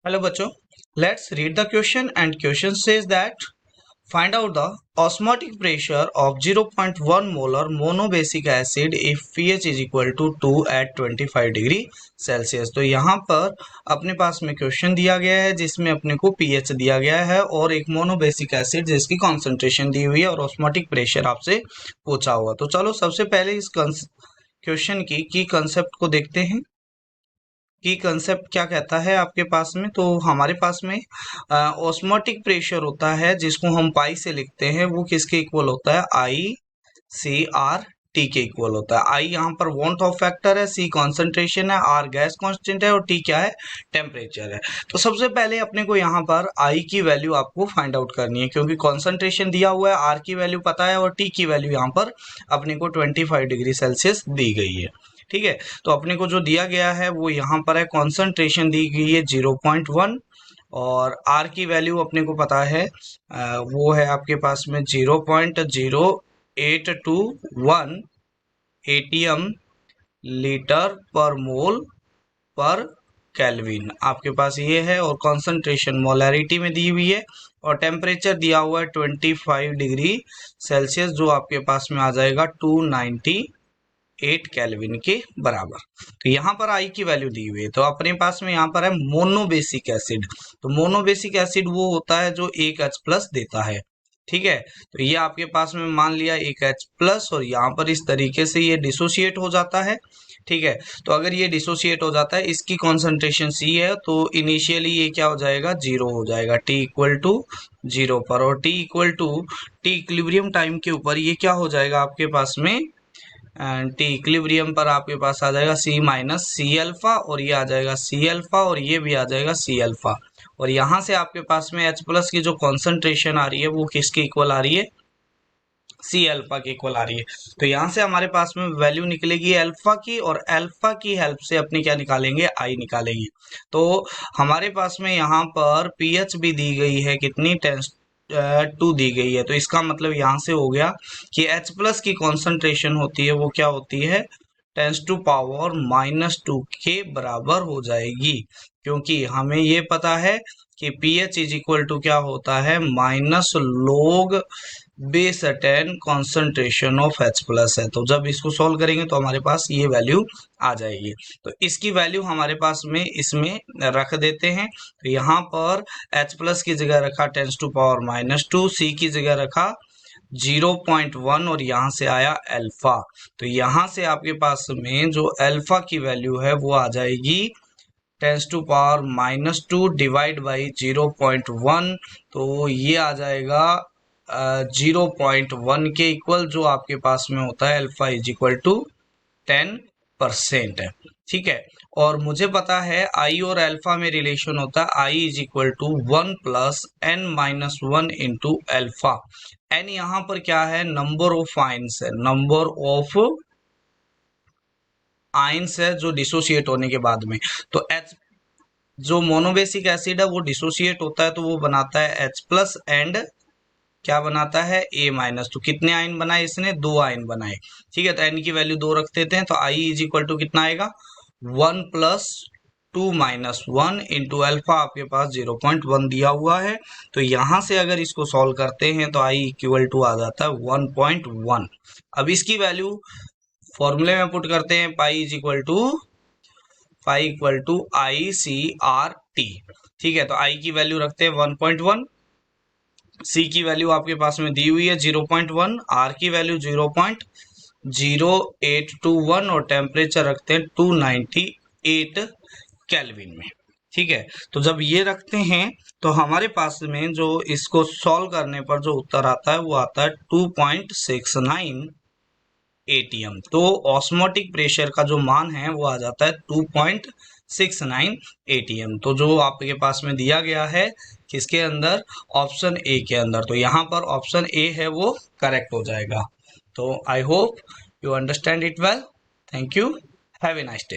Hello बच्चों, let's read the question and question says that find out the osmotic pressure of 0.1 molar monobasic acid if pH is equal to 2 at 25 degree Celsius. तो यहाँ पर अपने पास में question दिया गया है जिसमें अपने को pH दिया गया है और एक मोनोबेसिक एसिड जिसकी कॉन्सेंट्रेशन दी हुई है और ऑस्मोटिक प्रेशर आपसे पूछा हुआ। तो चलो सबसे पहले इस क्वेश्चन की कंसेप्ट को देखते हैं की कंसेप्ट क्या कहता है आपके पास में। तो हमारे पास में ऑस्मोटिक प्रेशर होता है जिसको हम पाई से लिखते हैं, वो किसके इक्वल होता है, आई सी आर टी के इक्वल होता है। आई यहाँ पर वॉन्ट ऑफ फैक्टर है, सी कॉन्सेंट्रेशन है, आर गैस कांस्टेंट है और टी क्या है, टेम्परेचर है। तो सबसे पहले अपने को यहाँ पर आई की वैल्यू आपको फाइंड आउट करनी है क्योंकि कॉन्सेंट्रेशन दिया हुआ है, आर की वैल्यू पता है और टी की वैल्यू यहाँ पर अपने को 25 डिग्री सेल्सियस दी गई है। ठीक है, तो अपने को जो दिया गया है वो यहाँ पर है, कॉन्सेंट्रेशन दी गई है 0.1 और आर की वैल्यू अपने को पता है वो है आपके पास में 0.0821 एटीएम लीटर पर मोल पर केल्विन आपके पास ये है और कॉन्सेंट्रेशन मोलैरिटी में दी हुई है और टेम्परेचर दिया हुआ है 25 डिग्री सेल्सियस जो आपके पास में आ जाएगा 298 केल्विन के बराबर। तो यहाँ पर आई की वैल्यू दी हुई है। तो अपने पास में यहाँ पर है मोनोबेसिक एसिड। तो मोनोबेसिक एसिड वो होता है जो एक H प्लस देता है। ठीक है, तो ये आपके पास में मान लिया एक H प्लस और यहाँ पर इस तरीके से ये डिसोसिएट हो जाता है। ठीक है, तो अगर ये डिसोसिएट हो जाता है, इसकी कॉन्सेंट्रेशन C है तो इनिशियली ये क्या हो जाएगा, जीरो हो जाएगा, T इक्वल टू जीरो पर, और T equal to T equilibrium time के ऊपर ये क्या हो जाएगा आपके पास में, टी इक्विलिब्रियम पर आपके पास आ जाएगा C माइनस सी अल्फा और ये आ जाएगा C अल्फा और ये भी आ जाएगा C अल्फा। और यहाँ से आपके पास में H प्लस की जो कॉन्सेंट्रेशन आ रही है वो किसके इक्वल आ रही है, सी अल्फा के इक्वल आ रही है। तो यहाँ से हमारे पास में वैल्यू निकलेगी अल्फा की और अल्फा की हेल्प से अपने क्या निकालेंगे, आई निकालेंगे। तो हमारे पास में यहाँ पर पीएच भी दी गई है, कितनी, 2 दी गई है। तो इसका मतलब यहाँ से हो गया कि H प्लस की कॉन्सेंट्रेशन होती है वो क्या होती है, 10⁻⁻² के बराबर हो जाएगी क्योंकि हमें ये पता है कि pH इज इक्वल टू क्या होता है, minus log base 10 concentration of H plus है। तो जब इसको सॉल्व करेंगे तो हमारे पास ये वैल्यू आ जाएगी। तो इसकी वैल्यू हमारे पास में इसमें रख देते हैं। तो यहाँ पर H प्लस की जगह रखा 10⁻⁻², C की जगह रखा 0.1 और यहाँ से आया अल्फा। तो यहाँ से आपके पास में जो अल्फा की वैल्यू है वो आ जाएगी 10⁻⁻² डिवाइड बाई 0.1। तो ये आ जाएगा 0.1 के इक्वल, जो आपके पास में होता है अल्फा इज इक्वल टू 10% है। ठीक है, और मुझे पता है आई और अल्फा में रिलेशन होता है i is equal to 1 plus n minus 1 into alpha. n यहाँ पर क्या है, नंबर ऑफ आइंस है, नंबर ऑफ आइंस है जो डिसोसिएट होने के बाद में। तो H जो मोनोबेसिक एसिड है वो डिसोसिएट होता है तो वो बनाता है H प्लस एंड क्या बनाता है, A माइनस। तो कितने आयन बनाए इसने, 2 आयन बनाए। ठीक है, तो n की वैल्यू 2 रख देते हैं। तो I इज इक्वल टू कितना आएगा, 1 प्लस 2 माइनस 1 इंटू अल्फा आपके पास 0.1 दिया हुआ है। तो यहाँ से अगर इसको सॉल्व करते हैं तो I इक्वल टू आ जाता है 1.1। अब इसकी वैल्यू फॉर्मूले में पुट करते हैं, pi equal to i c r t. ठीक है, तो I की वैल्यू रखते हैं 1.1, C की वैल्यू आपके पास में दी हुई है 0.1, R की वैल्यू 0.0821 और टेम्परेचर रखते हैं 298 केल्विन में। ठीक है, तो जब ये रखते हैं तो हमारे पास में जो इसको सॉल्व करने पर जो उत्तर आता है वो आता है 2.69 एटीएम। तो ऑस्मोटिक प्रेशर का जो मान है वो आ जाता है 2.69 एटीएम। तो जो आपके पास में दिया गया है किसके अंदर, ऑप्शन ए के अंदर। तो यहाँ पर ऑप्शन ए है वो करेक्ट हो जाएगा। तो I hope you understand it well. Thank you, have a nice day.